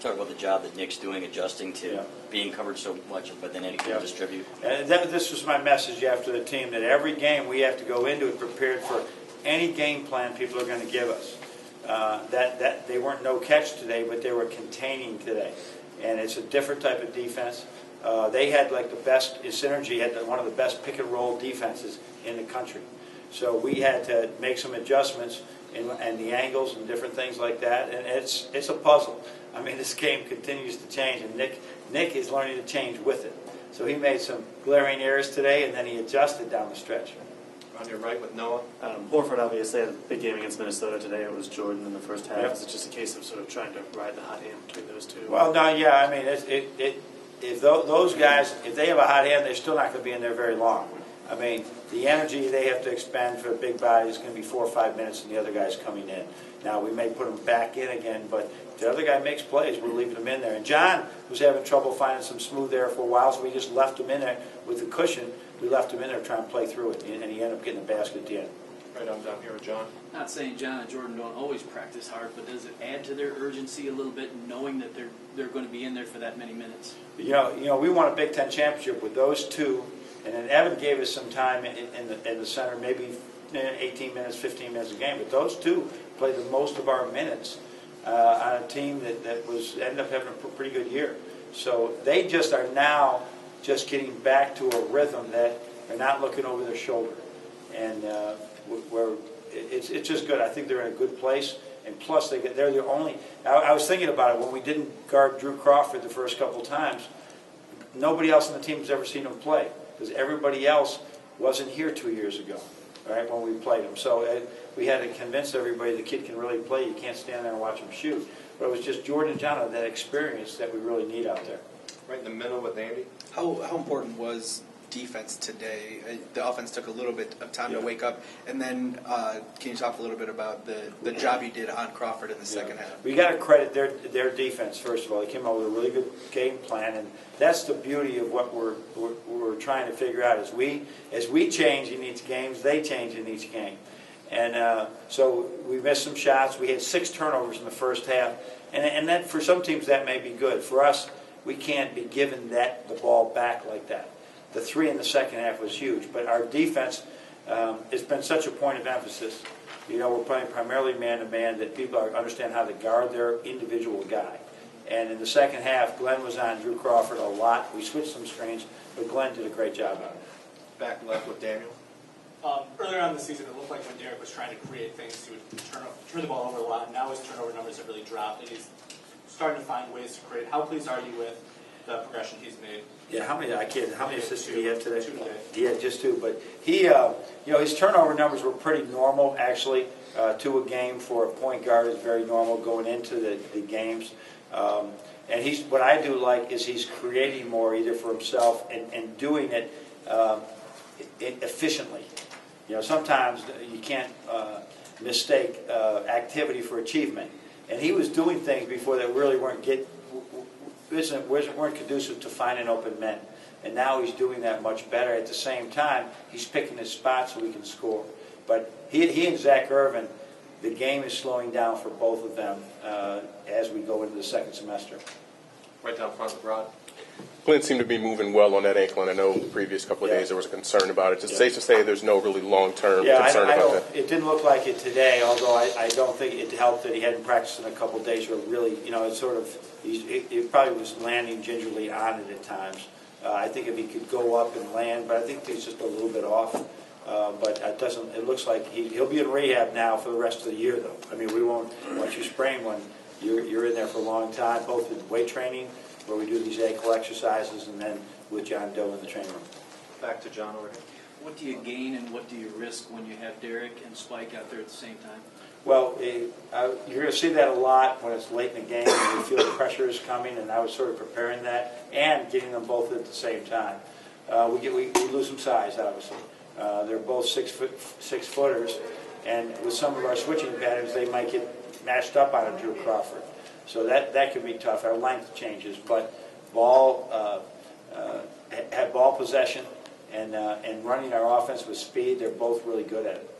Talk about the job that Nick's doing, adjusting to being covered so much, but then anything to distribute. And this was my message after the team, that every game we have to go into it prepared for any game plan people are going to give us. That they weren't no catch today, but they were containing today. And it's a different type of defense. They had like the best, Synergy had one of the best pick and roll defenses in the country. So we had to make some adjustments and the angles and different things like that. And it's a puzzle. I mean, this game continues to change, and Nick is learning to change with it. So he made some glaring errors today, and then he adjusted down the stretch. On your right with Noah. Horford obviously had a big game against Minnesota today. It was Jordan in the first half. Yep. Is it just a case of sort of trying to ride the hot hand between those two? Well, no, yeah. I mean, if those guys, if they have a hot hand, they're still not going to be in there very long. I mean, the energy they have to expend for a big body is going to be 4 or 5 minutes, and the other guy's coming in. Now, we may put them back in again, but if the other guy makes plays, we're leaving him in there. And John was having trouble finding some smooth air for a while, so we just left him in there with the cushion. We left him in there trying to play through it, and he ended up getting a basket at the end. Right on down here with John. Not saying John and Jordan don't always practice hard, but does it add to their urgency a little bit, knowing that they're going to be in there for that many minutes? You know, we won a Big Ten championship with those two, and then Evan gave us some time in the center, maybe 18 minutes, 15 minutes a game. But those two played the most of our minutes on a team that ended up having a pretty good year. So they just are now just getting back to a rhythm that they're not looking over their shoulder, and it's just good. I think they're in a good place, and plus they're the only. I was thinking about it when we didn't guard Drew Crawford the first couple times. Nobody else on the team has ever seen him play, because everybody else wasn't here 2 years ago, right, when we played him. So we had to convince everybody the kid can really play. You can't stand there and watch him shoot. But it was just Jordan and John, that experience that we really need out there. Right in the middle with Andy. How important was defense today? The offense took a little bit of time to wake up. And then can you talk a little bit about the job you did on Crawford in the second half? We got to credit their defense, first of all. They came up with a really good game plan, and that's the beauty of what we're trying to figure out. As we change in each game, they change in each game. And so we missed some shots. We had 6 turnovers in the first half. And that, for some teams, that may be good. For us, we can't be given the ball back like that. The 3 in the second half was huge. But our defense, it's been such a point of emphasis. You know, we're playing primarily man-to-man, that people understand how to guard their individual guy. And in the second half, Glenn was on Drew Crawford a lot. We switched some screens, but Glenn did a great job on it. Back left with Daniel. Earlier on in the season, it looked like when Derek was trying to create things, he would turn the ball over a lot. Now his turnover numbers have really dropped, and he's starting to find ways to create. How pleased are you with the progression he's made? Yeah, how many assists did he have today? 2 today. He had just 2, but he, his turnover numbers were pretty normal, actually. 2 a game for a point guard is very normal going into the games. And what I do like is he's creating more either for himself and doing it efficiently. You know, sometimes you can't mistake activity for achievement. And he was doing things before that really weren't conducive to finding open men. And now he's doing that much better. At the same time, he's picking his spots so he can score. But he and Zach Irvin, the game is slowing down for both of them as we go into the second semester. Right down front with Rod. Glenn seemed to be moving well on that ankle, and I know the previous couple of days there was a concern about it. Is it safe to say there's no really long-term concern about that? It didn't look like it today, although I don't think it helped that he hadn't practiced in a couple of days. Or really, you know, it probably was landing gingerly on it at times. I think if he could go up and land, but I think he's just a little bit off. But it doesn't. It looks like he'll be in rehab now for the rest of the year, though. I mean, we won't. Once you sprain one, you're in there for a long time, both in weight training, where we do these ankle exercises, and then with John Doe in the training room. Back to John over here. What do you gain and what do you risk when you have Derek and Spike out there at the same time? Well, you're going to see that a lot when it's late in the game and you feel the pressure is coming, and I was sort of preparing that and getting them both at the same time. We lose some size, obviously. They're both 6-footers, and with some of our switching patterns, they might get matched up on a Drew Crawford. So that can be tough. Our length changes, but have ball possession and running our offense with speed, they're both really good at it.